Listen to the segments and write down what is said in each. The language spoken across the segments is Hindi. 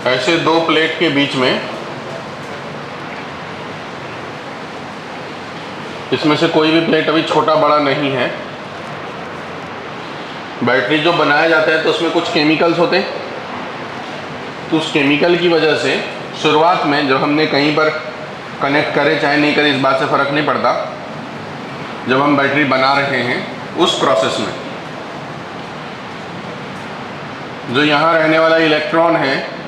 ऐसे दो प्लेट के बीच में इसमें से कोई भी प्लेट अभी छोटा बड़ा नहीं है। बैटरी जो बनाया जाता है तो उसमें कुछ केमिकल्स होते हैं, तो उस केमिकल की वजह से शुरुआत में जब हमने कहीं पर कनेक्ट करे चाहे नहीं करे इस बात से फ़र्क नहीं पड़ता, जब हम बैटरी बना रहे हैं उस प्रोसेस में जो यहाँ रहने वाला इलेक्ट्रॉन है,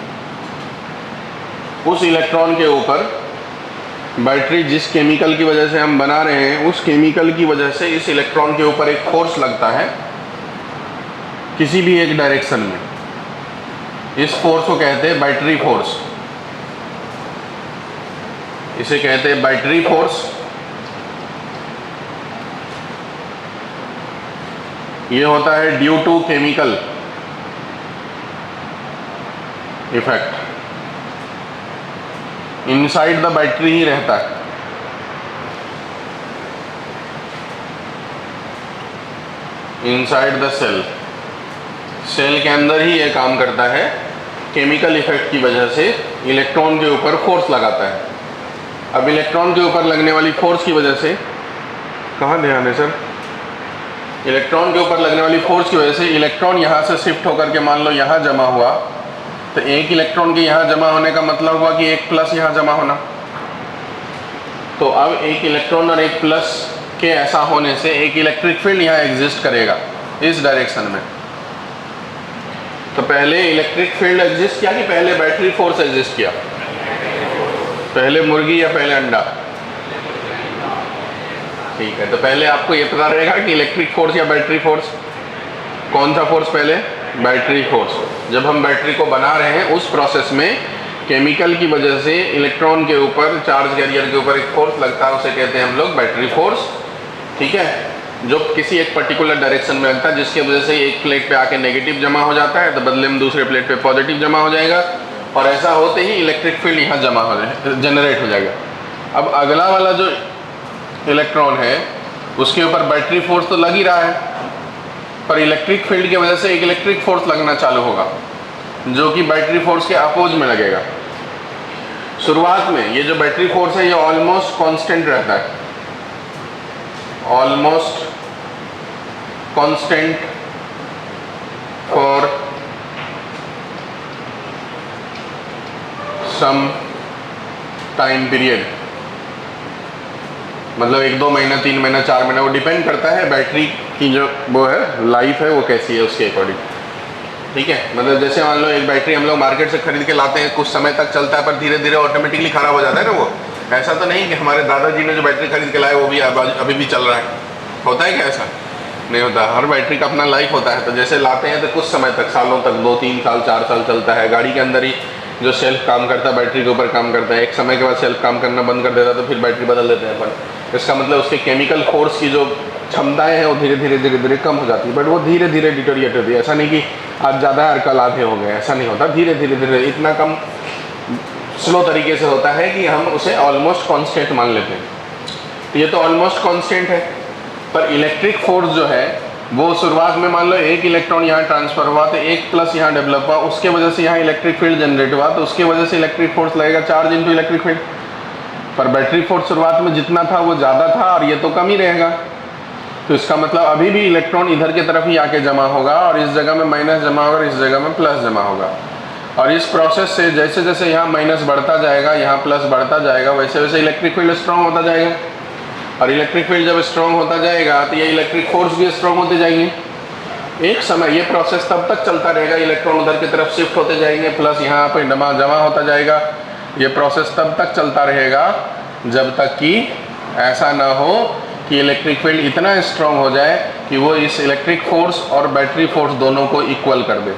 उस इलेक्ट्रॉन के ऊपर बैटरी जिस केमिकल की वजह से हम बना रहे हैं उस केमिकल की वजह से इस इलेक्ट्रॉन के ऊपर एक फोर्स लगता है किसी भी एक डायरेक्शन में। इस फोर्स को कहते हैं बैटरी फोर्स, इसे कहते हैं बैटरी फोर्स। ये होता है due to chemical effect, inside the battery ही रहता है। इनसाइड द सेल, सेल के अंदर ही ये काम करता है, केमिकल इफेक्ट की वजह से इलेक्ट्रॉन के ऊपर फोर्स लगाता है। अब इलेक्ट्रॉन के ऊपर लगने वाली फोर्स की वजह से, कहाँ ध्यान है सर, इलेक्ट्रॉन के ऊपर लगने वाली फोर्स की वजह से इलेक्ट्रॉन यहाँ से शिफ्ट होकर के मान लो यहाँ जमा हुआ, तो एक इलेक्ट्रॉन के यहाँ जमा होने का मतलब हुआ कि एक प्लस यहाँ जमा होना। तो अब एक इलेक्ट्रॉन और एक प्लस के ऐसा होने से एक इलेक्ट्रिक फील्ड यहाँ एग्जिस्ट करेगा इस डायरेक्शन में। तो पहले इलेक्ट्रिक फील्ड एग्जिस्ट किया कि पहले बैटरी फोर्स एग्जिस्ट किया? पहले मुर्गी या पहले अंडा? ठीक है, तो पहले आपको ये पता रहेगा कि इलेक्ट्रिक फोर्स या बैटरी फोर्स, कौन सा फोर्स पहले? Battery force. जब हम बैटरी को बना रहे हैं उस प्रोसेस में केमिकल की वजह से इलेक्ट्रॉन के ऊपर, चार्ज कैरियर के ऊपर एक फोर्स लगता है, उसे कहते हैं हम लोग बैटरी फोर्स। ठीक है, जो किसी एक पर्टिकुलर डायरेक्शन में लगता है, जिसकी वजह से एक प्लेट पे आके नेगेटिव जमा हो जाता है तो बदले में दूसरे प्लेट पे पॉजिटिव जमा हो जाएगा, और ऐसा होते ही इलेक्ट्रिक फील्ड यहाँ जमा हो जाए, जनरेट हो जाएगा। अब अगला वाला जो इलेक्ट्रॉन है उसके ऊपर बैटरी फोर्स तो लग ही रहा है, पर इलेक्ट्रिक फील्ड की वजह से एक इलेक्ट्रिक फोर्स लगना चालू होगा जो कि बैटरी फोर्स के अपोज में लगेगा। शुरुआत में ये जो बैटरी फोर्स है ये ऑलमोस्ट कांस्टेंट रहता है, almost constant for some time period, मतलब 1-2 महीना, 3 महीना, 4 महीना, वो डिपेंड करता है बैटरी की जो वो है लाइफ है वो कैसी है उसके अकॉर्डिंग। ठीक है, मतलब जैसे मान लो एक बैटरी हम लोग मार्केट से खरीद के लाते हैं, कुछ समय तक चलता है पर धीरे धीरे ऑटोमेटिकली ख़राब हो जाता है ना। वो ऐसा तो नहीं कि हमारे दादाजी ने जो बैटरी खरीद के लाए वो भी अभी भी चल रहा है, होता है क्या? ऐसा नहीं होता, हर बैटरी का अपना लाइफ होता है। तो जैसे लाते हैं तो कुछ समय तक, सालों तक, 2-3 साल 4 साल चलता है। गाड़ी के अंदर ही जो सेल्फ काम करता है बैटरी के ऊपर काम करता है, एक समय के बाद सेल्फ काम करना बंद कर देता है तो फिर बैटरी बदल देते हैं अपन। इसका मतलब उसके केमिकल फोर्स की जो क्षमताएं हैं वो धीरे धीरे कम हो जाती है, बट वो धीरे धीरे डिटोरिएट होती है। ऐसा नहीं कि आज ज़्यादा है और कल आधे हो गए, ऐसा नहीं होता, धीरे धीरे इतना कम स्लो तरीके से होता है कि हम उसे ऑलमोस्ट कांस्टेंट मान लेते हैं। तो ये तो ऑलमोस्ट कांस्टेंट है, पर इलेक्ट्रिक फोर्स जो है वो शुरुआत में मान लो एक इलेक्ट्रॉन यहाँ ट्रांसफर हुआ तो एक प्लस यहाँ डेवलप हुआ, उसके वजह से यहाँ इलेक्ट्रिक फील्ड जनरेट हुआ, तो उसके वजह से इलेक्ट्रिक फोर्स लगेगा, चार्ज इनटू इलेक्ट्रिक फील्ड। पर बैटरी फोर्स शुरुआत में जितना था वो ज़्यादा था और ये तो कम ही रहेगा। तो इसका मतलब अभी भी इलेक्ट्रॉन इधर की तरफ ही आके जमा होगा और इस जगह में माइनस जमा होगा और इस जगह में प्लस जमा होगा। और इस प्रोसेस से जैसे जैसे यहाँ माइनस बढ़ता जाएगा, यहाँ प्लस बढ़ता जाएगा, वैसे वैसे इलेक्ट्रिक फील्ड स्ट्रॉन्ग होता जाएगा। और इलेक्ट्रिक फील्ड जब स्ट्रॉन्ग होता जाएगा तो ये इलेक्ट्रिक फोर्स भी स्ट्रॉन्ग होते जाएंगे। एक समय ये प्रोसेस तब तक चलता रहेगा, इलेक्ट्रॉन उधर की तरफ शिफ्ट होते जाएंगे, प्लस यहाँ पर जमा होता जाएगा। ये प्रोसेस तब तक चलता रहेगा जब तक कि ऐसा ना हो कि इलेक्ट्रिक फील्ड इतना स्ट्रॉन्ग हो जाए कि वो इस इलेक्ट्रिक फोर्स और बैटरी फोर्स दोनों को इक्वल कर दे।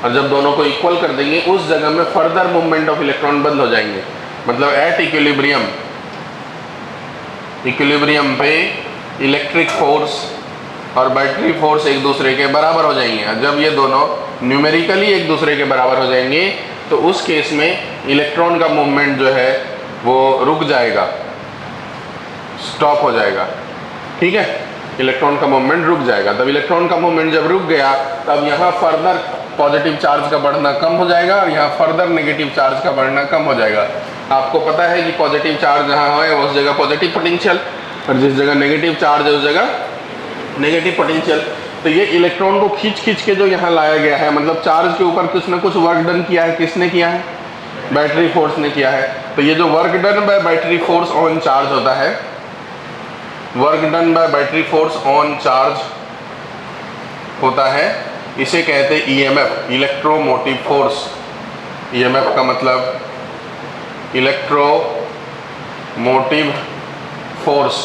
और जब दोनों को इक्वल कर देंगे उस जगह में फर्दर मूवमेंट ऑफ इलेक्ट्रॉन बंद हो जाएंगे। मतलब एट इक्विलिब्रियम पे इलेक्ट्रिक फोर्स और बैटरी फोर्स एक दूसरे के बराबर हो जाएंगे। जब ये दोनों न्यूमेरिकली एक दूसरे के बराबर हो जाएंगे तो उस केस में इलेक्ट्रॉन का मूवमेंट जो है वो रुक जाएगा, स्टॉप हो जाएगा। ठीक है, इलेक्ट्रॉन का मूवमेंट रुक जाएगा। तब इलेक्ट्रॉन का मूवमेंट जब रुक गया तब यहाँ फर्दर पॉजिटिव चार्ज का बढ़ना कम हो जाएगा और यहाँ फर्दर नेगेटिव चार्ज का बढ़ना कम हो जाएगा। आपको पता है कि पॉजिटिव चार्ज जहाँ है उस जगह पॉजिटिव पोटेंशियल और जिस जगह नेगेटिव चार्ज है उस जगह नेगेटिव पोटेंशियल। तो ये इलेक्ट्रॉन को खींच के जो यहाँ लाया गया है, मतलब चार्ज के ऊपर कुछ ना कुछ वर्क डन किया है। किसने किया है? बैटरी फोर्स ने किया है। तो ये जो work done by battery force on charge होता है, work done by battery force on charge होता है, इसे कहते हैं ईएमएफ, इलेक्ट्रोमोटिव फोर्स। ईएमएफ का मतलब इलेक्ट्रोमोटिव फोर्स।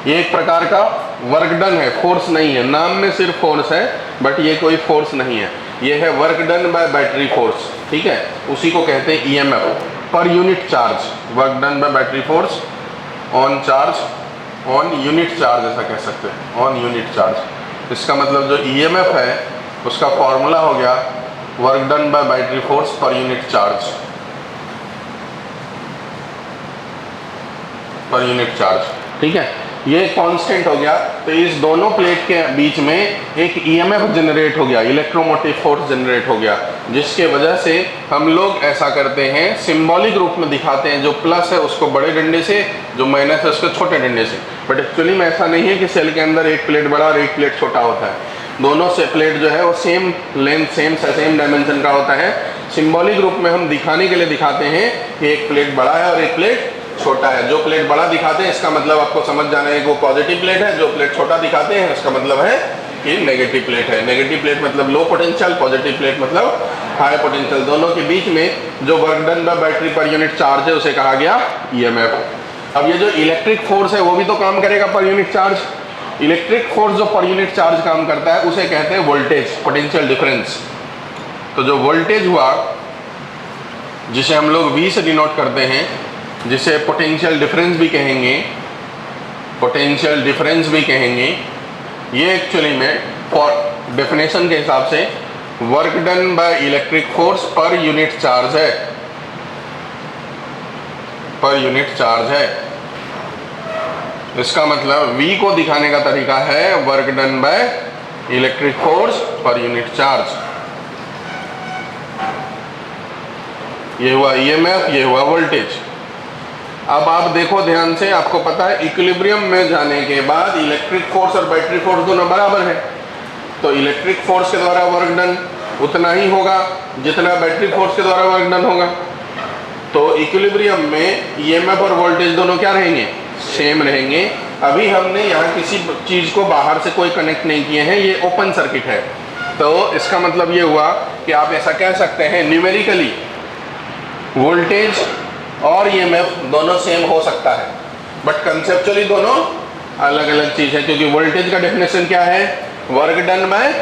ये एक प्रकार का वर्क डन है, फोर्स नहीं है। नाम में सिर्फ फोर्स है बट ये कोई फोर्स नहीं है, ये है work done by battery force. ठीक है, उसी को कहते हैं EMF, per unit charge. Work done by battery force on charge, on unit charge ऐसा कह सकते हैं, ऑन यूनिट चार्ज। इसका मतलब जो ईएमएफ है उसका फॉर्मूला हो गया work done by battery force per unit charge, per unit charge. ठीक है, ये कांस्टेंट हो गया। तो इस दोनों प्लेट के बीच में एक ईएमएफ जनरेट हो गया, इलेक्ट्रोमोटिव फोर्स जनरेट हो गया, जिसके वजह से हम लोग ऐसा करते हैं, सिंबॉलिक रूप में दिखाते हैं। जो प्लस है उसको बड़े डंडे से, जो माइनस है उसको छोटे डंडे से। बट एक्चुअली में ऐसा नहीं है कि सेल के अंदर एक प्लेट बड़ा और एक प्लेट छोटा होता है। दोनों से प्लेट जो है वो सेम लेंथ, सेम डायमेंशन का होता है। सिंबॉलिक रूप में हम दिखाने के लिए दिखाते हैं कि एक प्लेट बड़ा है और एक प्लेट छोटा है। जो प्लेट बड़ा दिखाते हैं इसका मतलब आपको समझ जाना है कि वो पॉजिटिव प्लेट है, जो प्लेट छोटा दिखाते हैं उसका मतलब है कि नेगेटिव प्लेट है। नेगेटिव प्लेट मतलब लो पोटेंशियल, पॉजिटिव प्लेट मतलब हाई पोटेंशियल। दोनों के बीच में जो work done by battery per unit charge है उसे कहा गया ईएमएफ। अब ये जो इलेक्ट्रिक फोर्स है वो भी तो काम करेगा per unit charge. Electric force जो पर यूनिट चार्ज काम करता है उसे कहते हैं वोल्टेज, पोटेंशियल डिफरेंस। तो जो वोल्टेज हुआ जिसे हम लोग V से डिनोट करते हैं, जिसे पोटेंशियल डिफरेंस भी कहेंगे, पोटेंशियल डिफरेंस भी कहेंगे, ये एक्चुअली में फॉर डेफिनेशन के हिसाब से work done by electric force per unit charge है, पर यूनिट चार्ज है। इसका मतलब V को दिखाने का तरीका है work done by electric force per unit charge. ये हुआ ईएमएफ, ये हुआ वोल्टेज। अब आप देखो ध्यान से, आपको पता है इक्विलिब्रियम में जाने के बाद इलेक्ट्रिक फोर्स और बैटरी फोर्स दोनों बराबर है। तो इलेक्ट्रिक फोर्स के द्वारा वर्क डन उतना ही होगा जितना बैटरी फोर्स के द्वारा वर्क डन होगा। तो इक्विलिब्रियम में ईएमएफ और वोल्टेज दोनों क्या रहेंगे? सेम रहेंगे। अभी हमने यहाँ किसी चीज़ को बाहर से कोई कनेक्ट नहीं किए हैं, ये ओपन सर्किट है। तो इसका मतलब ये हुआ कि आप ऐसा कह सकते हैं न्यूमेरिकली वोल्टेज और ईएमएफ दोनों सेम हो सकता है, बट कंसेप्चुअली दोनों अलग अलग चीज़ है। क्योंकि वोल्टेज का डेफिनेशन क्या है? Work done by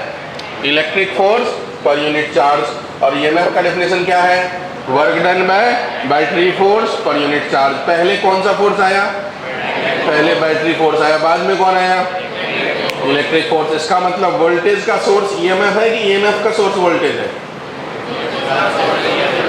electric force per unit charge. और ईएमएफ का डेफिनेशन क्या है? Work done by battery force per unit charge. पहले कौन सा फोर्स आया? पहले बैटरी फोर्स आया, बाद में कौन आया? Electric force. इसका मतलब वोल्टेज का सोर्स ईएमएफ है कि ईएमएफ का सोर्स वोल्टेज है?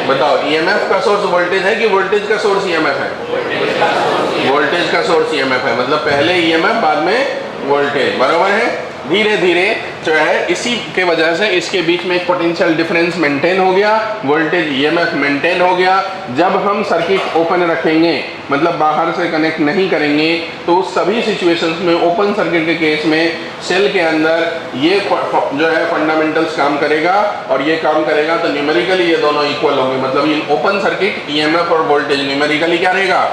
बताओ, ईएमएफ का सोर्स वोल्टेज है कि वोल्टेज का सोर्स ईएमएफ है? वोल्टेज का सोर्स ईएमएफ है, मतलब पहले ईएमएफ बाद में वोल्टेज। बराबर है। धीरे धीरे जो है इसी के वजह से इसके बीच में एक पोटेंशियल डिफरेंस मेंटेन हो गया, वोल्टेज ईएमएफ मेंटेन हो गया। जब हम सर्किट ओपन रखेंगे, मतलब बाहर से कनेक्ट नहीं करेंगे, तो सभी सिचुएशंस में ओपन सर्किट के केस में सेल के अंदर ये जो है फंडामेंटल्स काम करेगा और ये काम करेगा तो न्यूमेरिकली ये दोनों इक्वल होंगे। मतलब इन ओपन सर्किट ईएमएफ और वोल्टेज न्यूमेरिकली क्या रहेगा?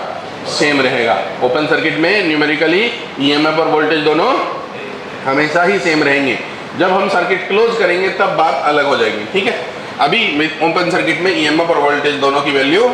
सेम रहेगा। ओपन सर्किट में न्यूमेरिकली ईएमएफ और वोल्टेज दोनों हमेशा ही सेम रहेंगे। जब हम सर्किट क्लोज करेंगे तब बात अलग हो जाएगी। ठीक है, अभी ओपन सर्किट में ईएमएफ और वोल्टेज दोनों की वैल्यू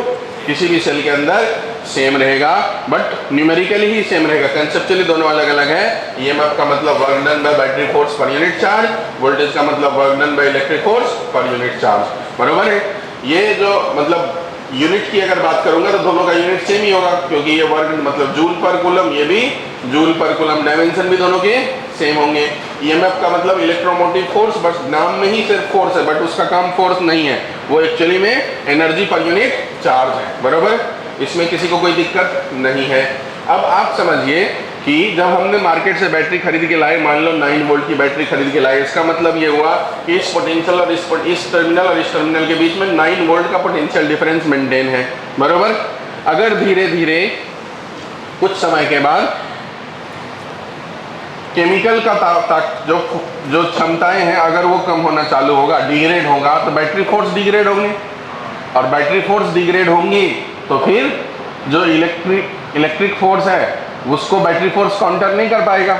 किसी भी सेल के अंदर सेम रहेगा, बट न्यूमेरिकली ही सेम रहेगा। कंसेप्चुअली दोनों अलग अलग है। ईएमएफ का मतलब work done by battery force per unit charge, voltage का मतलब work done by electric force per unit charge. बराबर है। ये जो मतलब यूनिट की अगर बात करूंगा तो दोनों का यूनिट सेम ही होगा, क्योंकि ये वर्क मतलब जूल पर कूलम, ये भी जूल पर कूलम, डायमेंशन भी दोनों के सेम होंगे। ईएमएफ का मतलब इलेक्ट्रोमोटिव फोर्स, बस नाम में ही सिर्फ फोर्स है, बट उसका काम फोर्स नहीं है, वो एक्चुअली में एनर्जी पर यूनिट चार्ज है। बराबर, इसमें किसी को कोई दिक्कत नहीं है। अब आप समझिए कि जब हमने मार्केट से बैटरी खरीद के लाए, मान लो 9 वोल्ट की बैटरी खरीद के लाए, इसका मतलब ये हुआ कि इस पोटेंशियल और इस टर्मिनल और इस टर्मिनल के बीच में 9 वोल्ट का पोटेंशियल डिफरेंस मेंटेन है, बरोबर। अगर धीरे धीरे कुछ समय के बाद केमिकल का जो क्षमताएं हैं अगर वो कम होना चालू होगा, डिग्रेड होगा, तो बैटरी फोर्स डिग्रेड होंगे, और बैटरी फोर्स डिग्रेड होंगी तो फिर जो इलेक्ट्रिक फोर्स है उसको बैटरी फोर्स काउंटर नहीं कर पाएगा,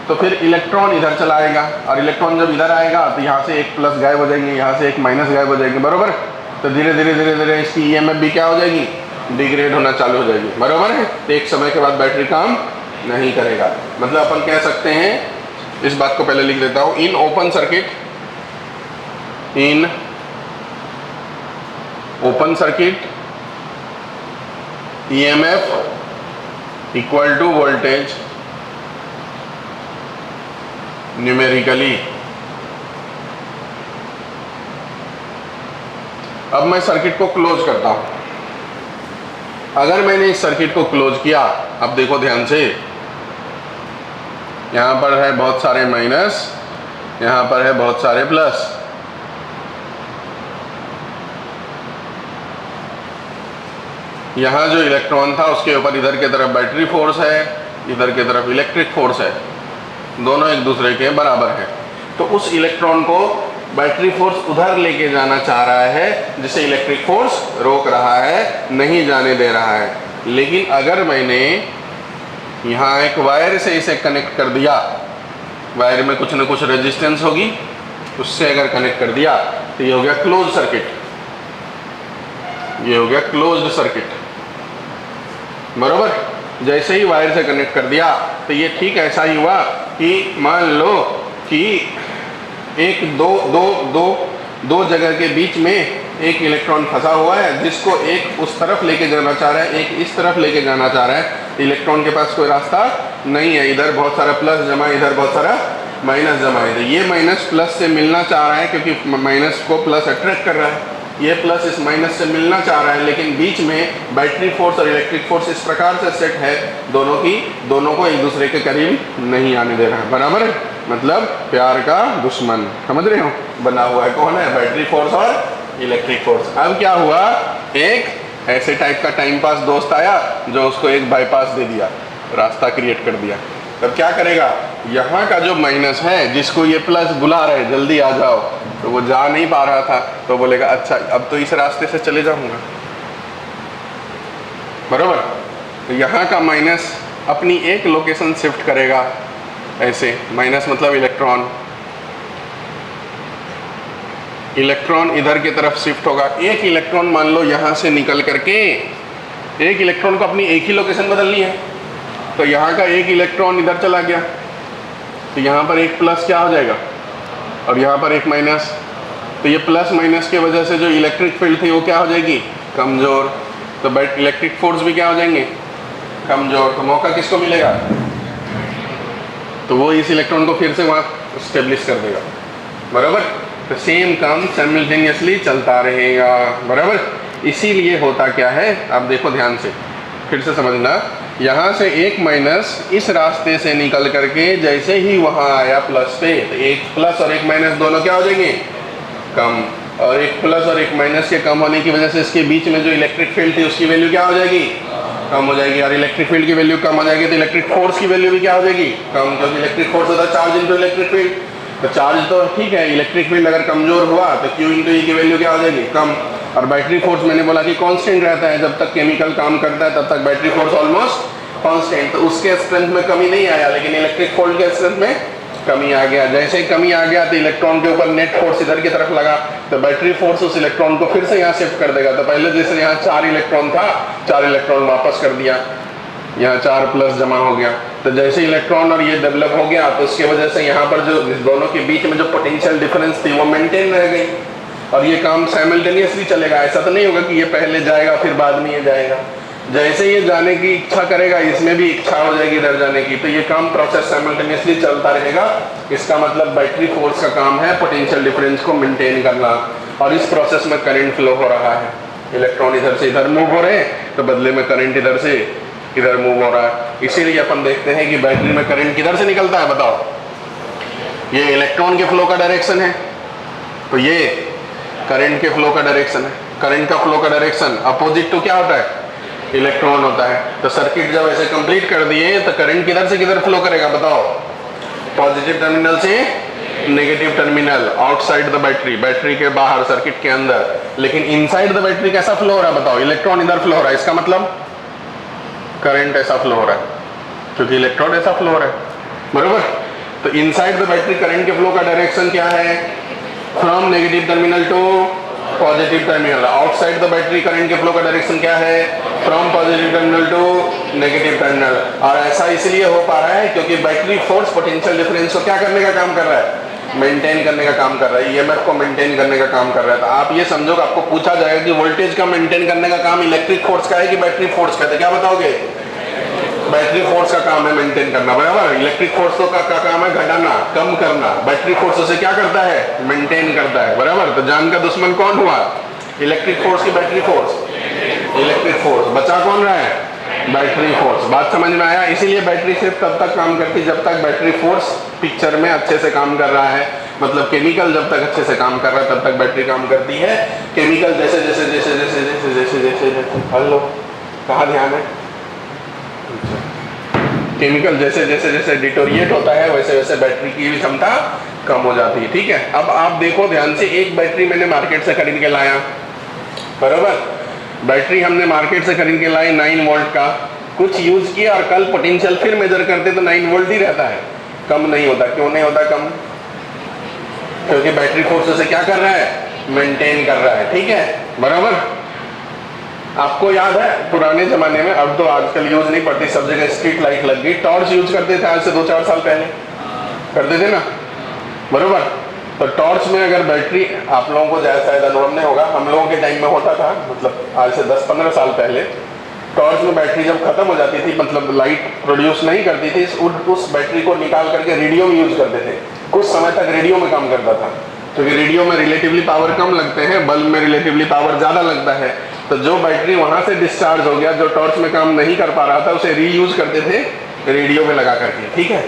तो फिर इलेक्ट्रॉन इधर चला आएगा, और इलेक्ट्रॉन जब इधर आएगा तो यहाँ से एक प्लस गायब हो जाएंगे, यहाँ से एक माइनस गायब हो जाएगी, बरोबर। तो धीरे धीरे इसकी ईएमएफ भी क्या हो जाएगी, डिग्रेड होना चालू हो जाएगी, बरोबर है। तो एक समय के बाद बैटरी काम नहीं करेगा। मतलब अपन कह सकते हैं, इस बात को पहले लिख देता हूँ, in open circuit EMF equal to voltage numerically. अब मैं सर्किट को क्लोज करता हूं। अगर मैंने इस सर्किट को क्लोज किया, अब देखो ध्यान से, यहां पर है बहुत सारे माइनस, यहां पर है बहुत सारे प्लस, यहाँ जो इलेक्ट्रॉन था उसके ऊपर इधर की तरफ बैटरी फोर्स है, इधर की तरफ इलेक्ट्रिक फोर्स है, दोनों एक दूसरे के बराबर है। तो उस इलेक्ट्रॉन को बैटरी फोर्स उधर लेके जाना चाह रहा है जिसे इलेक्ट्रिक फोर्स रोक रहा है, नहीं जाने दे रहा है। लेकिन अगर मैंने यहाँ एक वायर से इसे कनेक्ट कर दिया, वायर में कुछ न कुछ रेजिस्टेंस होगी, उससे अगर कनेक्ट कर दिया तो ये हो गया क्लोज सर्किट, ये हो गया क्लोज्ड सर्किट, बरोबर। जैसे ही वायर से कनेक्ट कर दिया तो ये ठीक ऐसा ही हुआ कि मान लो कि एक दो जगह के बीच में एक इलेक्ट्रॉन फंसा हुआ है, जिसको एक उस तरफ लेके जाना चाह रहा है, एक इस तरफ लेके जाना चाह रहा है। इलेक्ट्रॉन के पास कोई रास्ता नहीं है, इधर बहुत सारा प्लस जमा, इधर बहुत सारा माइनस जमा है। ये माइनस प्लस से मिलना चाह रहा है क्योंकि माइनस को प्लस अट्रैक्ट कर रहा है, ये प्लस इस माइनस से मिलना चाह रहा है, लेकिन बीच में बैटरी फोर्स और इलेक्ट्रिक फोर्स इस प्रकार से सेट है दोनों को एक दूसरे के करीब नहीं आने दे रहा है, बराबर है। मतलब प्यार का दुश्मन, समझ रहे हो, बना हुआ है। कौन है, बैटरी फोर्स और इलेक्ट्रिक फोर्स। अब क्या हुआ, एक ऐसे टाइप का टाइम पास दोस्त आया जो उसको एक बाईपास दे दिया, रास्ता क्रिएट कर दिया। तब क्या करेगा, यहाँ का जो माइनस है जिसको ये प्लस बुला रहे जल्दी आ जाओ, तो वो जा नहीं पा रहा था, तो बोलेगा अच्छा अब तो इस रास्ते से चले जाऊंगा, बरोबर। तो यहाँ का माइनस अपनी एक लोकेशन शिफ्ट करेगा, ऐसे माइनस मतलब इलेक्ट्रॉन इधर की तरफ शिफ्ट होगा। एक इलेक्ट्रॉन मान लो यहाँ से निकल करके, एक इलेक्ट्रॉन को अपनी एक ही लोकेशन बदलनी है, तो यहाँ का एक इलेक्ट्रॉन इधर चला गया, तो यहाँ पर एक प्लस क्या हो जाएगा और यहाँ पर एक माइनस। तो ये प्लस माइनस के वजह से जो इलेक्ट्रिक फील्ड थी वो क्या हो जाएगी, कमज़ोर। तो इलेक्ट्रिक फोर्स भी क्या हो जाएंगे, कमज़ोर। तो मौका किसको मिलेगा, तो वो इस इलेक्ट्रॉन को फिर से वहाँ स्टेब्लिश कर देगा, बराबर। तो सेम काम साइमल्टेनियसली चलता रहेगा, बराबर। इसीलिए होता क्या है, आप देखो ध्यान से, फिर से समझना। यहाँ से एक माइनस इस रास्ते से निकल करके जैसे ही वहाँ आया प्लस पे, तो एक प्लस और एक माइनस दोनों क्या हो जाएंगे, कम। और एक प्लस और एक माइनस के कम होने की वजह से इसके बीच में जो इलेक्ट्रिक फील्ड थी उसकी वैल्यू क्या हो जाएगी, कम हो जाएगी। और इलेक्ट्रिक फील्ड की वैल्यू कम हो जाएगी तो इलेक्ट्रिक फोर्स की वैल्यू भी क्या हो जाएगी, कम, क्योंकि इलेक्ट्रिक फोर्स होता है चार्ज इंटू इलेक्ट्रिक फील्ड। तो चार्ज तो ठीक है, इलेक्ट्रिक फील्ड अगर कमजोर हुआ तो Q इंटू ई की वैल्यू क्या हो जाएगी, कम। और बैटरी फोर्स मैंने बोला कि कांस्टेंट रहता है, जब तक केमिकल काम करता है तब तक बैटरी फोर्स ऑलमोस्ट कांस्टेंट। तो उसके स्ट्रेंथ में कमी नहीं आया, लेकिन इलेक्ट्रिक फील्ड के स्ट्रेंथ में कमी आ गया। जैसे ही कमी आ गया तो इलेक्ट्रॉन के ऊपर नेट फोर्स इधर की तरफ लगा, तो बैटरी फोर्स उस इलेक्ट्रॉन को फिर से यहाँ शिफ्ट कर देगा। तो पहले जैसे यहाँ 4 इलेक्ट्रॉन था, 4 इलेक्ट्रॉन वापस कर दिया, यहाँ 4 प्लस जमा हो गया। तो जैसे इलेक्ट्रॉन और ये डेवलप हो गया तो उसकी वजह से यहाँ पर जो दोनों के बीच में जो पोटेंशियल डिफरेंस थी वो मेंटेन रह गई, और ये काम साइमल्टेनियसली चलेगा। ऐसा तो नहीं होगा कि ये पहले जाएगा फिर बाद में ये जाएगा। जैसे ये जाने की इच्छा करेगा इसमें भी इच्छा हो जाएगी इधर जाने की, तो ये काम प्रोसेस साइमल्टेनियसली चलता रहेगा। इसका मतलब बैटरी फोर्स का काम है पोटेंशियल डिफरेंस को मेंटेन करना, और इस प्रोसेस में करंट फ्लो हो रहा है। इलेक्ट्रॉन इधर से इधर मूव हो रहे हैं तो बदले में करंट इधर से इधर मूव हो रहा है। इसीलिए अपन देखते हैं कि बैटरी में करंट किधर से निकलता है, बताओ। ये इलेक्ट्रॉन के फ्लो का डायरेक्शन है, तो ये करंट के फ्लो का डायरेक्शन है। करंट का फ्लो का डायरेक्शन अपोजिट टू क्या होता है, इलेक्ट्रॉन होता है। तो सर्किट जब ऐसे कंप्लीट कर दिए तो करंट किधर से किधर फ्लो करेगा, बताओ। पॉजिटिव टर्मिनल से negative terminal, outside the battery, battery के बाहर सर्किट के अंदर। लेकिन इनसाइड द बैटरी कैसा फ्लो हो रहा है, बताओ। इलेक्ट्रॉन इधर फ्लो हो रहा है, इसका मतलब करंट ऐसा फ्लो हो रहा है, क्योंकि इलेक्ट्रॉन ऐसा फ्लो हो रहा है, बरोबर। तो इनसाइड द बैटरी करंट के फ्लो का डायरेक्शन क्या है, from negative terminal to positive terminal. Outside the battery current के फ्लो का डायरेक्शन क्या है, from positive terminal to negative terminal. और ऐसा इसलिए हो पा रहा है क्योंकि बैटरी फोर्स पोटेंशियल डिफरेंस को क्या करने का काम कर रहा है, मेंटेन करने का काम कर रहा है, ईएमएफ को मेंटेन करने का काम कर रहा है। तो आप ये समझो कि आपको पूछा जाएगा कि वोल्टेज का मेंटेन करने का काम इलेक्ट्रिक फोर्स का है कि बैटरी फोर्स का है, तो क्या बताओगे, बैटरी फोर्स का काम है मेंटेन करना, बराबर। इलेक्ट्रिक फोर्स का काम है घटाना, कम करना, बैटरी फोर्स उसे क्या करता है, मेंटेन करता है, बराबर। तो जान का दुश्मन कौन हुआ, इलेक्ट्रिक फोर्स की बैटरी फोर्स, इलेक्ट्रिक फोर्स। बचा कौन रहा है, बैटरी फोर्स। बात समझ में आया। इसीलिए बैटरी सिर्फ तब तक काम करती जब तक बैटरी फोर्स पिक्चर में अच्छे से काम कर रहा है, मतलब केमिकल जब तक अच्छे से काम कर रहा है तब तक बैटरी काम करती है। केमिकल जैसे जैसे जैसे जैसे जैसे जैसे जैसे जैसे हेलो, कहाँ ध्यान है, केमिकल जैसे जैसे जैसे डिटोरिएट होता है वैसे वैसे बैटरी की भी क्षमता कम हो जाती है, ठीक है। अब आप देखो ध्यान से, एक बैटरी मैंने मार्केट से खरीद के लाया, बराबर। बैटरी हमने मार्केट से खरीद के लाए 9 वोल्ट का, कुछ यूज किया और कल पोटेंशियल फिर मेजर करते तो 9 वोल्ट ही रहता है, कम नहीं होता। क्यों नहीं होता कम, क्योंकि बैटरी फोर्स से क्या कर रहा है, मेंटेन कर रहा है, ठीक है, बराबर। आपको याद है पुराने जमाने में, अब तो आजकल यूज नहीं पड़ती, सब जगह स्ट्रीट लाइट लग गई, टॉर्च यूज करते थे आज से 2-4 साल पहले, करते थे ना, बरोबर। तो टॉर्च में अगर बैटरी, आप लोगों को शायद अनुभव नहीं होगा, हम लोगों के टाइम में होता था, मतलब आज से 10-15 साल पहले, टॉर्च में बैटरी जब खत्म हो जाती थी, मतलब लाइट प्रोड्यूस नहीं करती थी, उस बैटरी को निकाल करके रेडियो में यूज करते थे। कुछ समय तक रेडियो में काम करता था, क्योंकि रेडियो में रिलेटिवली पावर कम लगते हैं, बल्ब में रिलेटिवली पावर ज़्यादा लगता है। तो जो बैटरी वहाँ से डिस्चार्ज हो गया, जो टॉर्च में काम नहीं कर पा रहा था, उसे रीयूज करते थे रेडियो में लगा करके, ठीक है।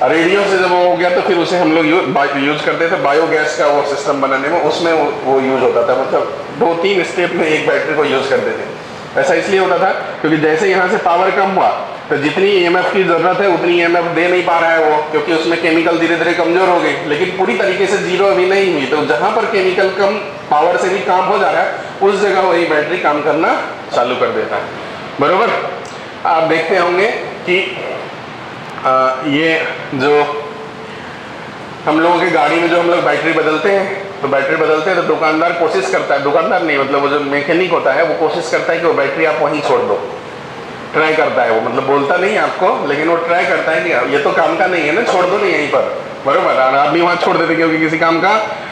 रेडियो से जब वो हो गया तो फिर उसे हम लोग यूज करते थे बायोगैस का वो सिस्टम बनाने में, उसमें वो यूज होता था, मतलब 2-3 स्टेप में एक बैटरी को यूज करते थे। ऐसा इसलिए होता था क्योंकि जैसे यहाँ से पावर कम हुआ तो जितनी ईएमएफ की जरूरत है उतनी ईएमएफ दे नहीं पा रहा है वो, क्योंकि उसमें केमिकल धीरे धीरे कमजोर हो गई, लेकिन पूरी तरीके से जीरो अभी नहीं हुई। तो जहां पर केमिकल कम पावर से भी काम हो जा रहा है उस जगह वही बैटरी काम करना चालू कर देता है, बरोबर। आप देखते होंगे कि ये जो हम लोगों की गाड़ी में जो हम लोग बैटरी बदलते हैं, तो बैटरी बदलते हैं तो दुकानदार कोशिश करता है, दुकानदार नहीं मतलब वो जो मैकेनिक होता है वो कोशिश करता है कि वो बैटरी आप वहीं छोड़ दो, ट्राई करता है वो, मतलब बोलता नहीं है आपको, लेकिन वो ट्राई करता है कि ये तो काम का नहीं है ना, छोड़ दो नहीं यहीं पर, बरोबर। और आप भी वहाँ छोड़ देते क्योंकि किसी काम का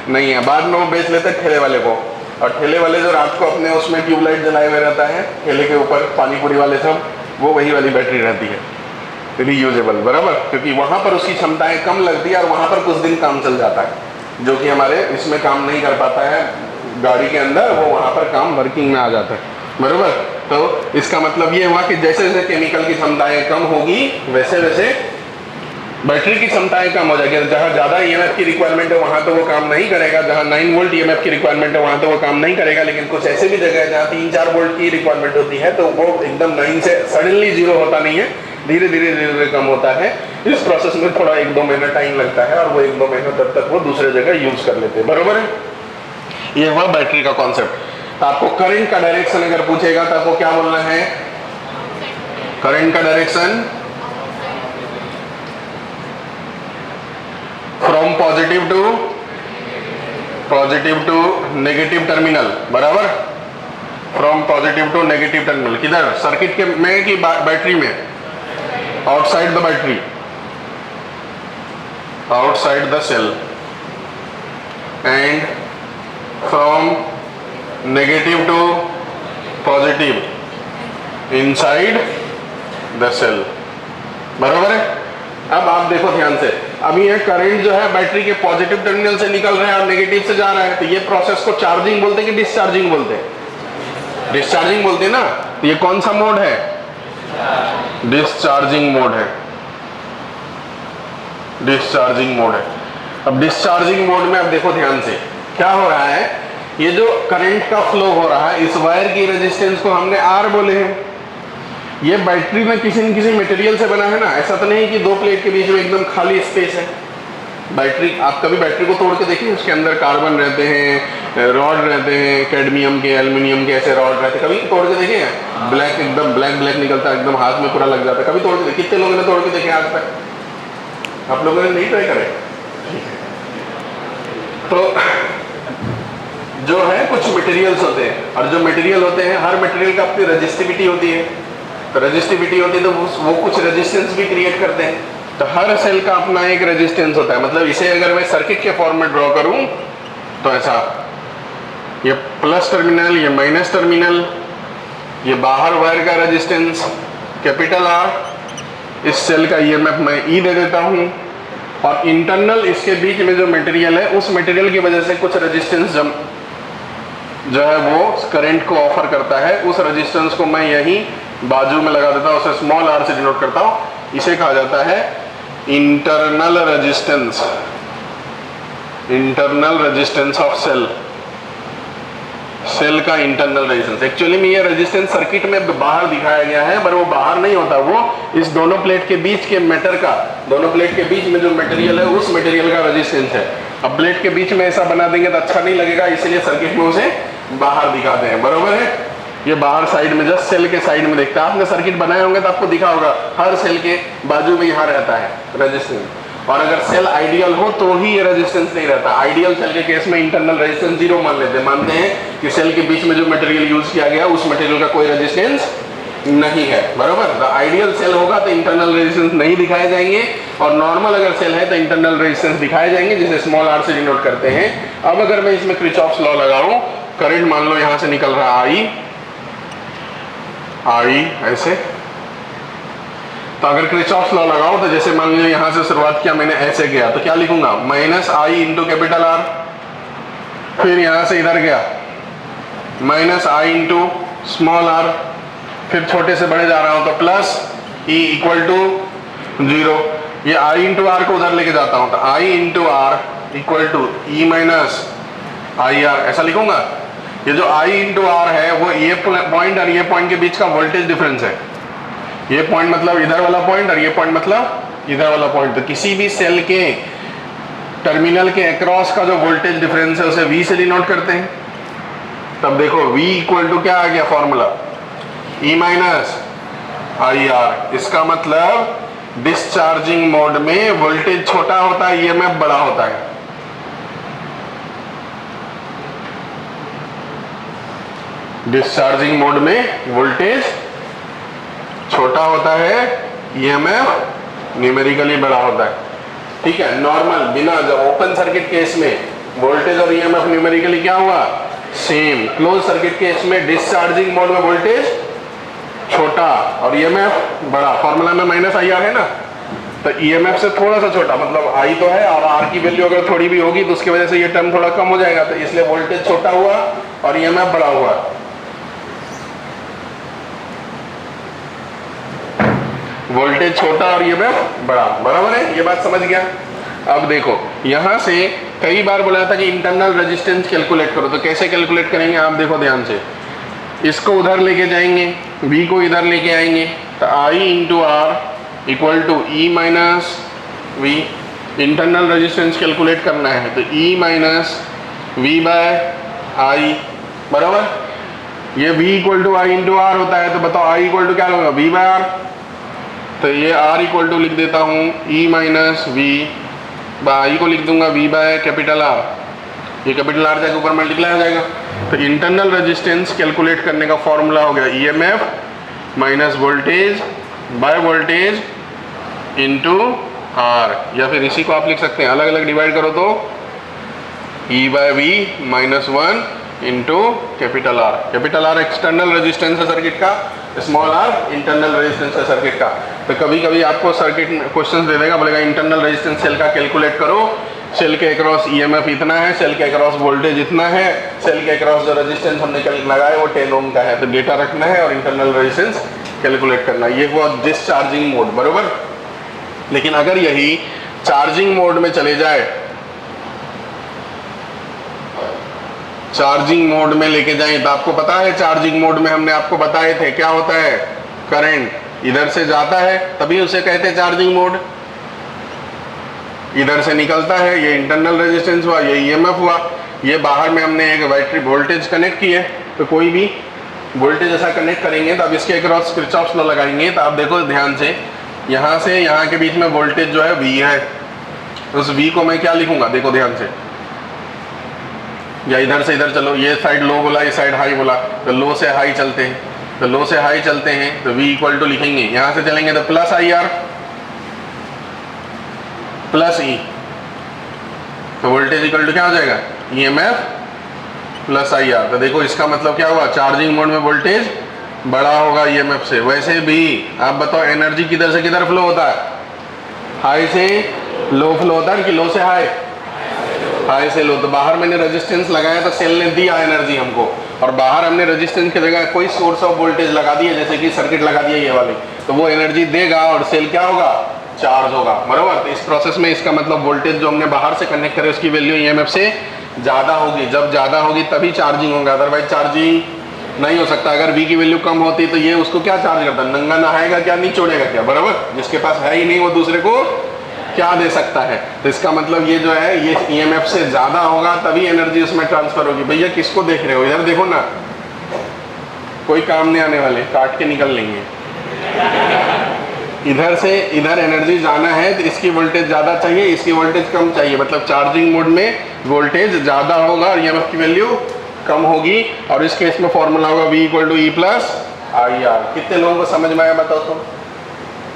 नहीं है। बाद में वो बेच लेते हैं ठेले वाले को, और ठेले वाले जो रात को अपने उसमें ट्यूबलाइट जलाए हुए रहता है ठेले के ऊपर, पानी पूरी वाले सब, वो वही वाली बैटरी रहती है रीयूजेबल, बराबर, क्योंकि वहाँ पर उसकी क्षमताएं कम लगती है और वहाँ पर कुछ दिन काम चल जाता है, जो कि हमारे इसमें काम नहीं कर पाता है गाड़ी के अंदर, वो वहाँ पर काम वर्किंग में आ जाता है, बराबर। तो इसका मतलब ये हुआ कि जैसे जैसे केमिकल की क्षमताएं कम होगी वैसे वैसे बैटरी की क्षमताएं कम हो जाएगी। जहाँ ज़्यादा ईएमएफ की रिक्वायरमेंट है वहाँ तो वो काम नहीं करेगा, जहाँ 9 वोल्ट ईएमएफ की रिक्वायरमेंट है वहाँ तो वो काम नहीं करेगा, लेकिन कुछ ऐसे भी जगह है जहाँ 3-4 वोल्ट की रिक्वायरमेंट होती है तो वो एकदम 9 से सडनली जीरो होता नहीं है, धीरे धीरे धीरे धीरे कम होता है। इस प्रोसेस में थोड़ा 1-2 महीना टाइम लगता है और वो 1-2 महीना तब तक वो दूसरे जगह यूज कर लेते हैं, बरोबर है। ये हुआ बैटरी का कॉन्सेप्ट। आपको करंट का डायरेक्शन अगर पूछेगा तो आपको क्या बोलना है, करंट का direction from positive to negative terminal, बराबर। From positive to negative terminal किधर, सर्किट के में कि बैटरी में, outside the battery, outside the cell, and from negative to positive inside the cell, बराबर है। अब आप देखो ध्यान से, अभी ये करंट जो है बैटरी के पॉजिटिव टर्मिनल से निकल रहा है और नेगेटिव से जा रहा है, तो ये प्रोसेस को चार्जिंग बोलते हैं कि डिस्चार्जिंग बोलते हैं, डिस्चार्जिंग बोलते हैं ना। तो ये कौन सा मोड है, डिस्चार्जिंग मोड है, डिस्चार्जिंग मोड है। अब डिस्चार्जिंग मोड में अब देखो ध्यान से क्या हो रहा है, ये जो करंट का फ्लो हो रहा है इस वायर की रेजिस्टेंस को हमने R बोले हैं। ये बैटरी में किसी न किसी मटेरियल से बना है ना, ऐसा तो नहीं कि दो प्लेट के बीच में एकदम खाली स्पेस है। बैटरी, आप कभी बैटरी को तोड़ के देखिए, उसके अंदर कार्बन रहते हैं, रॉड रहते हैं, कैडमियम के, एल्युमिनियम के ऐसे रॉड रहते हैं, कभी तोड़ के देखिए? ब्लैक, एकदम ब्लैक ब्लैक निकलता है, एकदम हाथ में पूरा लग जाता है, कभी तोड़ के कितने लोगों ने तोड़ के देखे आज तक? आप लोगों ने नहीं ट्राई करे? तो जो है कुछ मटेरियल्स होते हैं, और जो मटेरियल होते हैं हर मटेरियल का अपनी रेजिस्टिविटी होती है, तो रेजिस्टिविटी होती है तो वो कुछ रेजिस्टेंस भी क्रिएट करते हैं। तो हर सेल का अपना एक रेजिस्टेंस होता है। मतलब इसे अगर मैं सर्किट के फॉर्म में ड्रॉ करूं तो ऐसा, ये प्लस टर्मिनल, ये माइनस टर्मिनल, ये बाहर वायर का रेजिस्टेंस कैपिटल R, इस सेल का ईएमएफ मैं E दे देता हूं, और इंटरनल इसके बीच में जो मटेरियल है उस मटेरियल की वजह से कुछ रेजिस्टेंस जो है वो करंट को ऑफर करता है, उस रेजिस्टेंस को मैं यहीं बाजू में लगा देता हूं, उसे स्मॉल r से डिनोट करता हूं। इसे कहा जाता है internal resistance, internal resistance of cell, cell का इंटरनल रेजिस्टेंस। एक्चुअली में ये रेजिस्टेंस सर्किट में बाहर दिखाया गया है, पर वो बाहर नहीं होता, वो इस दोनों प्लेट के बीच के मेटर का, दोनों प्लेट के बीच में जो मटेरियल है उस मटेरियल का रेजिस्टेंस है। अब प्लेट के बीच में ऐसा बना देंगे तो अच्छा नहीं लगेगा, इसलिए सर्किट में उसे बाहर दिखाते हैं, बरोबर है? ये बाहर साइड में, जस्ट सेल के साइड में देखता है, आपने सर्किट बनाए होंगे तो आपको दिखा होगा हर सेल के बाजू में यहाँ रहता है रेजिस्टेंस। और अगर सेल आइडियल हो तो ही ये रेजिस्टेंस नहीं रहता। आइडियल सेल के केस में इंटरनल रेजिस्टेंस 0 मान लेते हैं, मानते हैं कि सेल के बीच में जो मटेरियल यूज किया गया उस मटेरियल का कोई रेजिस्टेंस नहीं है, बरोबर? तो आइडियल सेल होगा तो इंटरनल रेजिस्टेंस नहीं दिखाए जाएंगे, और नॉर्मल अगर सेल है तो इंटरनल रेजिस्टेंस दिखाए जाएंगे, जिसे स्मॉल r से डिनोट करते हैं। अब अगर मैं इसमें किरचॉफ्स लॉ लगाऊं, करंट मान लो यहां से निकल रहा है I ऐसे, तो अगर किरचॉफ्स लॉ लगाओ तो जैसे मान लो यहां से शुरुआत किया मैंने, ऐसे गया तो क्या लिखूंगा? Minus I into capital R, फिर यहां से इधर गया minus I into small r, फिर छोटे से बड़े जा रहा हूं तो प्लस E इक्वल टू 0। ये I इंटू R को उधर लेके जाता हूं तो I into R equal to E minus IR, ऐसा लिखूंगा। ये जो I इंटू R है वो ये पॉइंट और ये पॉइंट के बीच का वोल्टेज डिफरेंस है। ये पॉइंट मतलब इधर वाला पॉइंट, और ये पॉइंट मतलब इधर वाला पॉइंट। तो किसी भी सेल के टर्मिनल के अक्रॉस का जो वोल्टेज डिफरेंस है उसे V से डिनोट करते हैं। तब देखो V इक्वल टू क्या आ गया फॉर्मूला? E minus IR। इसका मतलब डिस्चार्जिंग मोड में वोल्टेज छोटा होता है, ईएमएफ बड़ा होता है। डिस्चार्जिंग मोड में वोल्टेज छोटा होता है, ईएमएफ न्यूमेरिकली बड़ा होता है, ठीक है? नॉर्मल बिना, जब ओपन सर्किट केस में वोल्टेज और ईएमएफ न्यूमेरिकली क्या हुआ? सेम। क्लोज सर्किट केस में डिस्चार्जिंग मोड में वोल्टेज छोटा और ईएमएफ बड़ा। फॉर्मूला में माइनस IR है ना, तो ईएमएफ से थोड़ा सा छोटा, मतलब I तो है और R की वैल्यू अगर थोड़ी भी होगी तो उसकी वजह से ये टर्म थोड़ा कम हो जाएगा, तो इसलिए वोल्टेज छोटा हुआ और ईएमएफ बड़ा हुआ। वोल्टेज छोटा और ईएमएफ बड़ा, बराबर है? ये बात समझ गया? अब देखो यहां से कई बार बोला था कि इंटरनल रेजिस्टेंस कैलकुलेट करो, तो कैसे कैलकुलेट करेंगे आप देखो ध्यान से। इसको उधर लेके जाएंगे, V को इधर लेके आएंगे, तो I into R equal to E minus V। Internal resistance calculate करना है तो E minus V by I, बराबर? ये V equal to I into R होता है, तो बताओ I इक्वल टू क्या होगा? V by R। तो ये R इक्वल टू लिख देता हूँ E minus V by I को लिख दूंगा V बाय कैपिटल R। ये कैपिटल R जाके ऊपर मल्टीप्लाई हो जाएगा। तो इंटरनल रेजिस्टेंस कैलकुलेट करने का फॉर्मूला हो गया EMF minus voltage by voltage into R, या फिर इसी को आप लिख सकते हैं अलग अलग डिवाइड करो तो E by V minus 1 into capital R। Capital R external resistance है सर्किट का, स्मॉल r इंटरनल रेजिस्टेंस है सर्किट का। तो कभी कभी आपको सर्किट में क्वेश्चन दे देगा, बोलेगा इंटरनल रेजिस्टेंस सेल का कैलकुलेट करो, सेल के अक्रॉस ईएमएफ इतना है, सेल के अक्रॉस वोल्टेज इतना है, सेल के अक्रॉस जो रेजिस्टेंस हमने लगाया वो 10 ओम का है, तो डेटा रखना है और इंटरनल रेजिस्टेंस कैलकुलेट करना। ये हुआ डिस्चार्जिंग मोड, बरोबर। लेकिन अगर यही चार्जिंग मोड में चले जाए, चार्जिंग मोड में लेके जाएं, तो आपको पता है चार्जिंग मोड में हमने आपको बताए थे क्या होता है, करंट इधर से जाता है तभी उसे कहते हैं चार्जिंग मोड, इधर से निकलता है, ये इंटरनल रेजिस्टेंस हुआ, ये ईएमएफ हुआ। ये बाहर में हमने एक बैटरी वोल्टेज कनेक्ट की है, तो कोई भी वोल्टेज ऐसा कनेक्ट करेंगे तो अब इसके अक्रॉस किरचॉफ लॉ लगाएंगे, तो आप देखो ध्यान से यहाँ के बीच में वोल्टेज जो है V है, उस V को मैं क्या लिखूंगा, देखो ध्यान से, या इधर से इधर चलो, ये साइड लो बोला, ये साइड हाई बोला, तो लो से हाई चलते हैं, तो लो से हाई चलते हैं तो V इक्वल टू लिखेंगे, यहाँ से चलेंगे तो प्लस IR प्लस E, तो वोल्टेज इक्वल टू क्या हो जाएगा, EMF प्लस IR। तो देखो इसका मतलब क्या हुआ, चार्जिंग मोड में वोल्टेज बड़ा होगा EMF से। वैसे भी आप बताओ एनर्जी किधर से किधर फ्लो होता है, हाई से लो फ्लो होता है कि लो से हाई, हाई से लो। तो बाहर मैंने रेजिस्टेंस लगाया तो सेल ने दिया एनर्जी हमको, और बाहर हमने रेजिस्टेंस की जगह कोई सोर्स ऑफ वोल्टेज लगा दिया, जैसे कि सर्किट लगा दिया ये वाली, तो वो एनर्जी देगा और सेल क्या होगा, चार्ज होगा, बराबर। तो इस प्रोसेस में इसका मतलब वोल्टेज जो हमने बाहर से कनेक्ट करे उसकी वैल्यू EMF से ज़्यादा होगी, जब ज़्यादा होगी तभी चार्जिंग होगा, अदरवाइज चार्जिंग नहीं हो सकता। अगर V की वैल्यू कम होती तो ये उसको क्या चार्ज करता, नंगा नहाएगा क्या, नहीं छोड़ेगा क्या, बराबर। जिसके पास है ही नहीं वो दूसरे को क्या दे सकता है। तो इसका मतलब ये जो है ये EMF से ज़्यादा होगा तभी एनर्जी उसमें ट्रांसफर होगी। भैया किसको देख रहे हो, इधर देखो ना, कोई काम नहीं आने वाले, काट के निकल लेंगे। इधर से इधर एनर्जी जाना है तो इसकी वोल्टेज ज़्यादा चाहिए, इसकी वोल्टेज कम चाहिए, मतलब चार्जिंग मोड में वोल्टेज ज़्यादा होगा और EMF की वैल्यू कम होगी, और इस केस में फॉर्मूला होगा V equal to E plus IR। कितने लोगों को समझ में आया बताओ तो,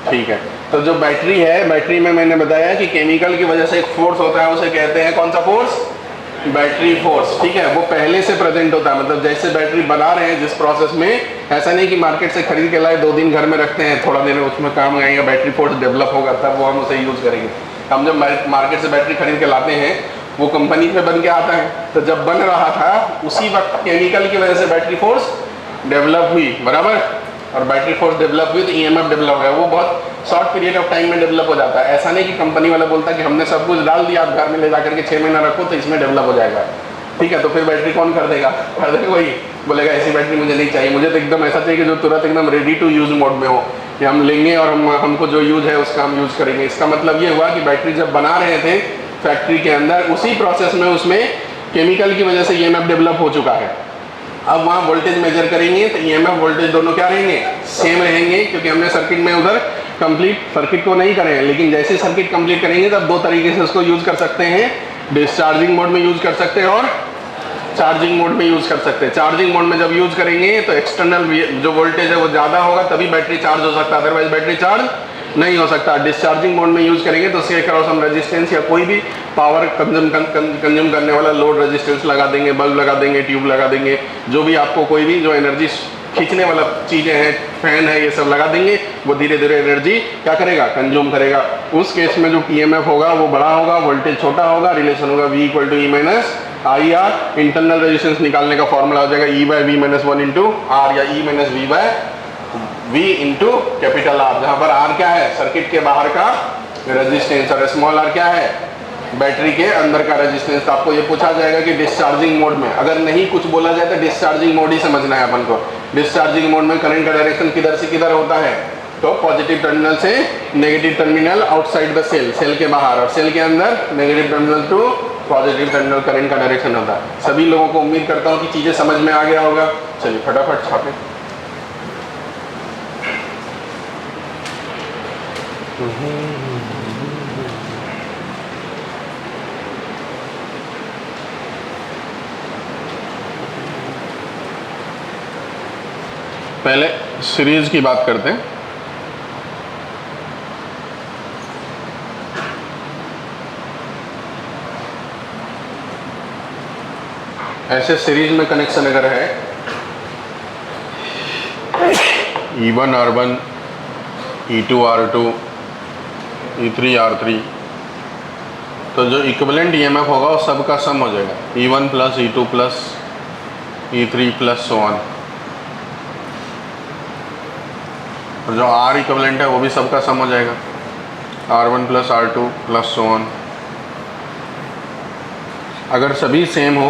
ठीक है। तो जो बैटरी है, बैटरी में मैंने बताया कि केमिकल की वजह से एक फोर्स होता है, उसे कहते हैं कौन सा फोर्स, बैटरी फोर्स, ठीक है। वो पहले से प्रेजेंट होता है, मतलब जैसे बैटरी बना रहे हैं जिस प्रोसेस में, ऐसा नहीं कि मार्केट से खरीद के लाए 2 दिन घर में रखते हैं, थोड़ा देर उसमें काम आएगा, बैटरी फोर्स डेवलप होगा तब वो हम उसे यूज़ करेंगे। हम जब मार्केट से बैटरी खरीद के लाते हैं वो कंपनी पे बन के आता है, तो जब बन रहा था उसी वक्त केमिकल की वजह से बैटरी फोर्स डेवलप हुई, बराबर। और बैटरी फोर्स डेवलप हुई तो EMF डेवलप हो गया, वो बहुत शॉर्ट पीरियड ऑफ टाइम में डेवलप हो जाता है। ऐसा नहीं कि कंपनी वाला बोलता है कि हमने सब कुछ डाल दिया, आप घर में ले जाकर के 6 महीना रखो तो इसमें डेवलप हो जाएगा, ठीक है। तो फिर बैटरी कौन कर देगा, वही बोलेगा ऐसी बैटरी मुझे नहीं चाहिए, मुझे तो एकदम ऐसा चाहिए कि जो तुरंत एकदम रेडी टू यूज़ मोड में हो, कि हम लेंगे और हमको जो यूज़ है उसका हम यूज़ करेंगे। इसका मतलब ये हुआ कि बैटरी जब बना रहे थे फैक्ट्री के अंदर, उसी प्रोसेस में उसमें केमिकल की वजह से EMF डेवलप हो चुका है। अब वहाँ वोल्टेज मेजर करेंगे तो EMF वोल्टेज दोनों क्या रहेंगे, सेम रहेंगे, क्योंकि हमने सर्किट में उधर कंप्लीट सर्किट को नहीं करें। लेकिन जैसे सर्किट कंप्लीट करेंगे तब 2 तरीके से उसको यूज़ कर सकते हैं, डिस्चार्जिंग मोड में यूज़ कर सकते हैं और चार्जिंग मोड में यूज़ कर सकते हैं। चार्जिंग मोड में जब यूज़ करेंगे तो एक्सटर्नल जो वोल्टेज है वो ज़्यादा होगा तभी बैटरी चार्ज हो सकता है, अदरवाइज बैटरी चार्ज नहीं हो सकता। डिस्चार्जिंग मोड में यूज़ करेंगे तो उसके अक्रॉस हम रेजिस्टेंस या कोई भी पावर कंज्यूम करने वाला लोड रेजिस्टेंस लगा देंगे, बल्ब लगा देंगे, ट्यूब लगा देंगे, जो भी आपको कोई भी जो एनर्जी खींचने वाला चीज़ें हैं, फैन है, ये सब लगा देंगे, वो धीरे धीरे एनर्जी क्या करेगा, कंज्यूम करेगा। उस केस में जो EMF होगा वो बड़ा होगा, वोल्टेज छोटा होगा, रिलेशन होगा V equal to E minus IR। Internal resistance निकालने का फॉर्मूला हो जाएगा E by V minus 1 into R, या E minus V by V into capital R, जहाँ पर R क्या है, सर्किट के बाहर का रेजिस्टेंस, और स्मॉल r क्या है, बैटरी के अंदर का रेजिस्टेंस। तो आपको ये पूछा जाएगा कि डिस्चार्जिंग मोड में अगर नहीं कुछ बोला जाए तो डिस्चार्जिंग मोड ही समझना है अपन को। डिस्चार्जिंग मोड में करंट का डायरेक्शन किधर से किधर होता है, तो पॉजिटिव टर्मिनल से negative terminal outside the cell, cell के बाहर, और सेल के अंदर negative terminal to positive terminal current का डायरेक्शन होता है। सभी लोगों को उम्मीद करता हूँ कि चीज़ें समझ में आ गया होगा। चलिए फटाफट छापे। पहले सीरीज की बात करते हैं। ऐसे सीरीज में कनेक्शन अगर है E1 R1, E2 R2, E3 R3, तो जो इक्विवेलेंट EMF होगा वो सबका सम हो जाएगा, E1 plus E2 plus E3 plus so on। और जो आर इक्विवेलेंट है वो भी सबका सम हो जाएगा, R1 plus R2 plus so on. अगर सभी सेम हो,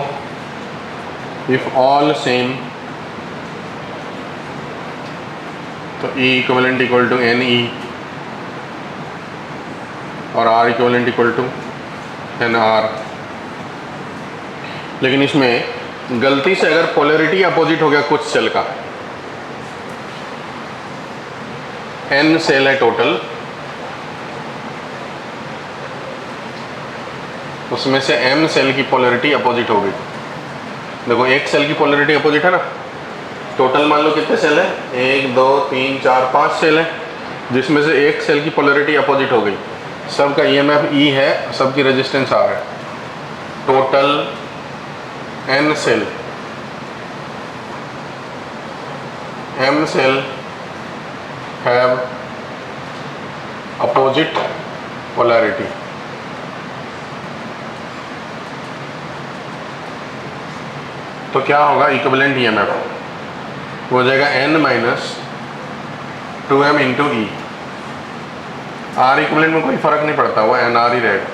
इफ ऑल सेम, तो E equivalent equal to n E और R equivalent equal to n R. लेकिन इसमें गलती से अगर पोलैरिटी अपोजिट हो गया कुछ सेल का, n सेल है टोटल, उसमें से m सेल की पोलैरिटी अपोजिट हो गई। देखो एक सेल की पोलैरिटी अपोजिट है ना, टोटल मान लो कितने सेल है, 1 2 3 4 5 सेल है, जिसमें से एक सेल की पोलैरिटी अपोजिट हो गई, सबका EMF E है, सबकी रेजिस्टेंस R है। Total n cell, m cell have opposite polarity. तो क्या होगा, इक्विवेलेंट EMF हो जाएगा n minus 2m into E. R equivalent में कोई फर्क नहीं पड़ता, वो NR ही रहेगा,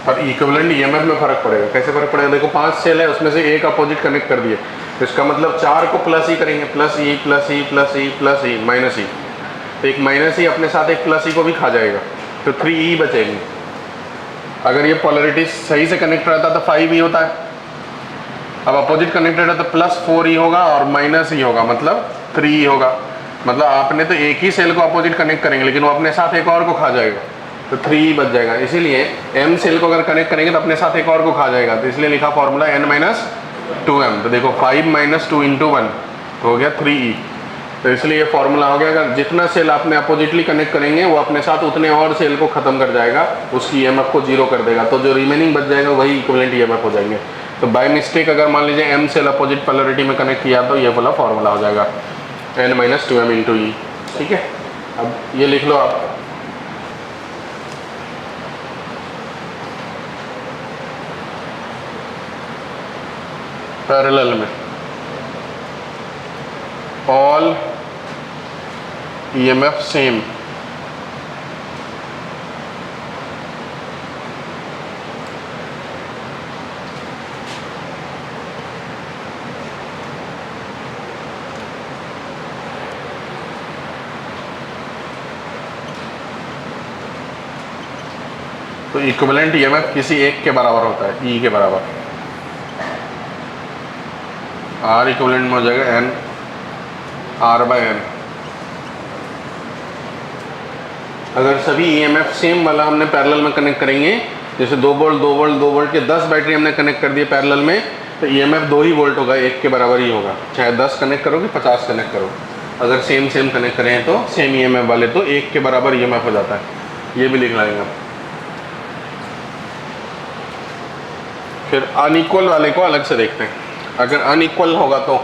पर इक्विवेलेंट EMF में फर्क पड़ेगा। कैसे फर्क पड़ेगा, देखो 5 सेल है, उसमें से एक अपोजिट कनेक्ट कर दिए, इसका मतलब 4 को प्लस ही करेंगे, plus e plus e plus e plus e minus e, तो एक माइनस ई अपने साथ एक प्लस ई को भी खा जाएगा, तो 3e बचेगी। अगर ये पोलैरिटी सही से कनेक्ट रहता तो 5e होता है, अब अपोजिट कनेक्टेड है तो प्लस 4e होगा और माइनस ई होगा, मतलब 3e होगा। मतलब आपने तो एक ही सेल को अपोजिट कनेक्ट करेंगे, लेकिन वो अपने साथ एक और को खा जाएगा, तो 3e बच जाएगा। इसीलिए m सेल को अगर कनेक्ट करेंगे तो अपने साथ एक और को खा जाएगा, तो इसलिए लिखा फॉर्मूला n माइनस 2m। तो देखो 5 माइनस 2 इंटू 1 तो हो गया 3e। तो इसलिए ये फॉर्मूला हो गया, अगर जितना सेल आपने अपोजिटली कनेक्ट करेंगे वो अपने साथ उतने और सेल को ख़त्म कर जाएगा, उसकी EMF को जीरो कर देगा, तो जो रिमेनिंग बच जाएगा वही इक्विवेलेंट EMF हो जाएंगे। तो बाय मिस्टेक अगर मान लीजिए m सेल अपोजिट पोलैरिटी में कनेक्ट किया तो ये वाला फॉर्मूला हो जाएगा n माइनस 2m इंटू ई। ठीक है, अब ये लिख लो आप, पैरेलल में ऑल EMF सेम, तो इक्विवेलेंट EMF किसी एक के बराबर होता है, E के बराबर। R इक्विवेलेंट में हो जाएगा n R बाय n। अगर सभी EMF सेम वाला हमने पैरेलल में कनेक्ट करेंगे, जैसे 2 वोल्ट 2 वोल्ट 2 वोल्ट के 10 बैटरी हमने कनेक्ट कर दिए पैरेलल में, तो EMF 2 ही वोल्ट होगा, एक के बराबर ही होगा, चाहे 10 कनेक्ट करो कि 50 कनेक्ट करो। अगर सेम कनेक्ट करें तो सेम EMF वाले तो एक के बराबर EMF हो जाता है, ये भी लिख लाएंगे आप। फिर अनइक्वल वाले को अलग से देखते हैं। अगर अनइक्वल होगा तो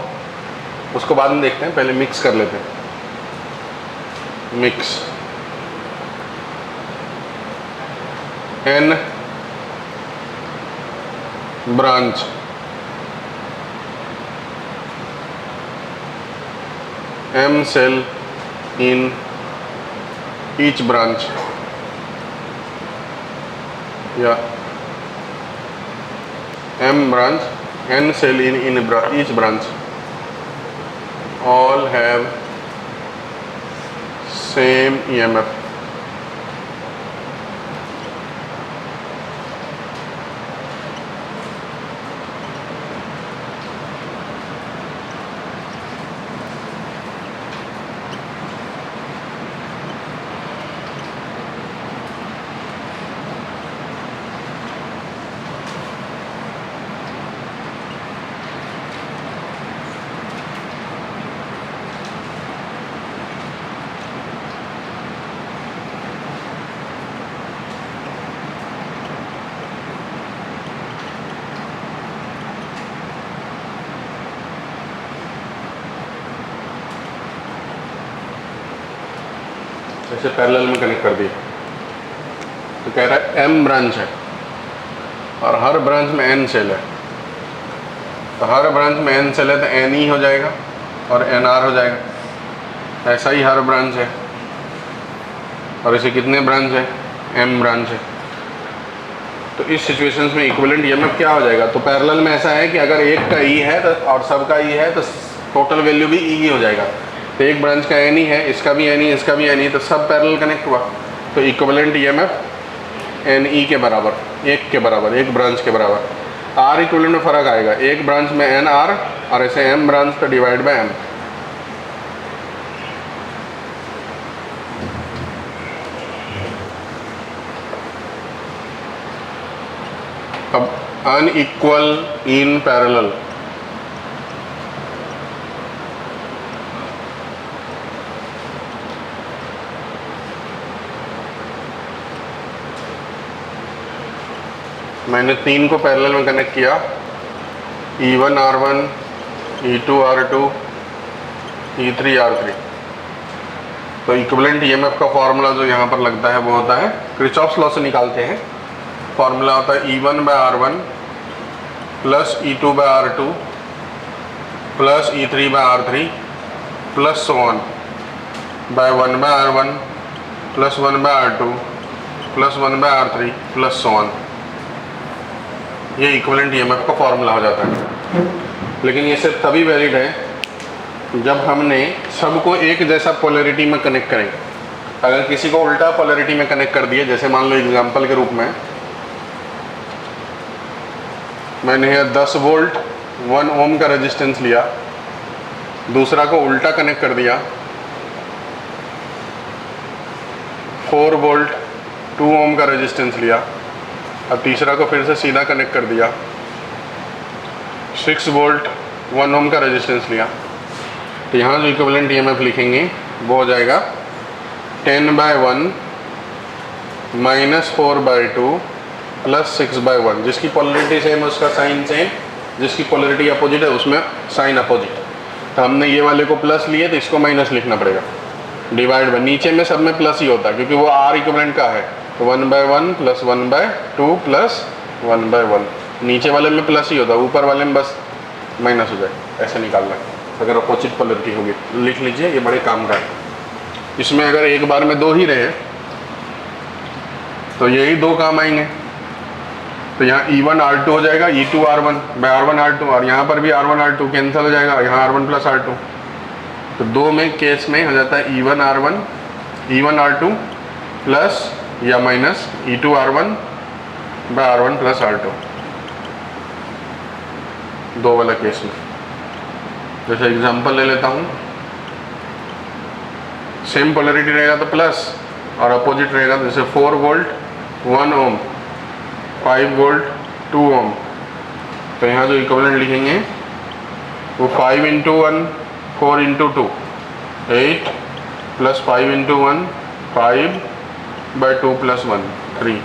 उसको बाद में देखते हैं, पहले मिक्स कर लेते हैं। Mix n branch m cell in each branch, या m branch n cell in each branch all have same EMF। ऐसे पैरेलल में कनेक्ट कर दिया, तो कह रहा है m ब्रांच है और हर ब्रांच में n सेल है, तो हर ब्रांच में n सेल है तो n e हो जाएगा और nr हो जाएगा। ऐसा ही हर ब्रांच है, और इसे कितने ब्रांच है, m ब्रांच है। तो इस सिचुएशंस में इक्विवेलेंट ईएमएफ क्या हो जाएगा, तो पैरेलल में ऐसा है कि अगर एक का ई है तो और सब का ई है तो टोटल वैल्यू भी ई ही हो जाएगा। तो एक ब्रांच का एन ही है, इसका भी एन ही, इसका भी एन ही, तो सब पैरेलल कनेक्ट हुआ, तो इक्विवेलेंट ईएमएफ एन ई के बराबर, एक के बराबर, एक ब्रांच के बराबर। आर इक्विवेलेंट में फ़र्क आएगा, एक ब्रांच में एन आर और ऐसे एम ब्रांच तो डिवाइड बाय एम। अब अनइक्वल इन पैरेलल, मैंने 3 को पैरेलल में कनेक्ट किया, E1 R1, E2 R2, E3 R3। तो इक्विवेलेंट ईएमएफ का फॉर्मूला जो यहाँ पर लगता है वो होता है, किरचॉफ्स लॉ से निकालते हैं। फॉर्मूला होता है E1/R1 plus E2/R2 plus E3/R3 plus so on by 1/R1 plus 1/R2 plus 1/R3 plus so on. ये इक्विवेलेंट ईएमएफ का फॉर्मूला हो जाता है। लेकिन ये सिर्फ तभी वैलिड है जब हमने सबको एक जैसा पोलैरिटी में कनेक्ट करें। अगर किसी को उल्टा पोलैरिटी में कनेक्ट कर दिए, जैसे मान लो एग्जांपल के रूप में मैंने यहाँ 10 वोल्ट 1 ओम का रेजिस्टेंस लिया, दूसरा को उल्टा कनेक्ट कर दिया, 4 वोल्ट 2 ओम का रेजिस्टेंस लिया, और तीसरा को फिर से सीधा कनेक्ट कर दिया, 6 वोल्ट 1 ओम का रेजिस्टेंस लिया। तो यहाँ जो इक्विवेलेंट ईएमएफ लिखेंगे वो हो जाएगा 10/1 माइनस 4/2 प्लस 6/1। जिसकी पोलरिटी सेम है उसका साइन सेम, जिसकी पोलरिटी अपोजिट है उसमें साइन अपोजिट। तो हमने ये वाले को प्लस लिए तो इसको माइनस लिखना पड़ेगा, डिवाइड बाय, नीचे में सब में प्लस ही होता है क्योंकि वो आर इक्विवेलेंट का है। तो 1/1 प्लस 1/2 प्लस 1/1, नीचे वाले में प्लस ही होता है, ऊपर वाले में बस माइनस हो जाए। ऐसे निकालना है अगर अपोजिट पोलरिटी होगी, लिख लीजिए, ये बड़े काम का है। इसमें अगर एक बार में 2 ही रहे तो यही 2 काम आएंगे। तो यहाँ E1 R2 हो जाएगा E2 R1 bye R1 R2, और यहाँ पर भी R1 R2 कैंसिल हो जाएगा, यहाँ R1 प्लस R2। तो 2 में केस में हो जाता है E1 R2 प्लस या minus E2 R1 bye R1 plus R2, 2 वाला केस में। जैसे एग्जांपल ले लेता हूँ, सेम पोलरिटी रहेगा तो प्लस, और अपोजिट रहेगा तो जैसे 4 वोल्ट 1 ओम 5 वोल्ट 2 ओम। तो यहाँ जो इक्विवेलेंट लिखेंगे वो 5 × 1 4 × 2 8 प्लस 5 × 1 5/2 प्लस 1 3।